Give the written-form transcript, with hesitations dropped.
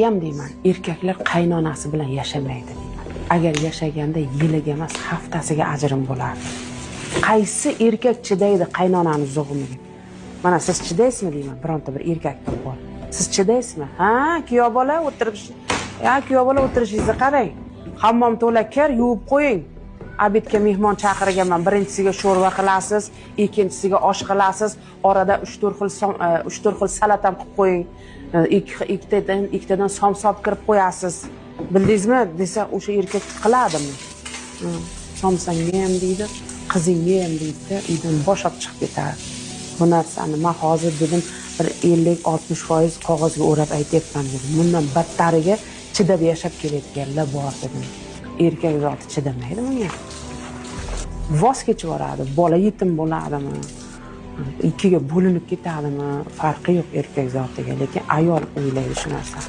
ham deyman, erkaklar qaynonasi bilan yashamaydi deyman. Agar yashaganda yiliga emas, haftasiga ajrim bo'lardi. Qaysi erkak chidaydi qaynonani zug'umiga? Mana siz chidaysizmi deyman, bironta bir erkak bor. Siz chidaysizmi? Ha, kuyov bola o'tirishingizni qarang. Hammom to'la kir, yuvib qo'ying. Abidga mehmon chaqirganman. Birinchisiga sho'rva qilasiz, ikkinchisiga osh qilasiz, orada 3-4 xil salatam qilib qo'ying. Ikkitadan somsop kirib qo'yasiz. Bildingizmi? Desa o'sha erkak qiladimi? Somsangga ham deydi, qizingga ham deydi, uydan boshab chiqib ketadi. Bu narsani men hozir dedim bir 50-60% qog'ozga o'rab aytyapman dedim. Bundan battariga chidab yashab kelayotganlar bor dedim. Erkak zoti chidamaydi bunga. Voz kechib yuboradi. Bola yetim bo'ladimi? Ikkiga bo'linib ketadimi? Farqi yo'q erkak zotiga, lekin ayol o'ylaydi shu narsa.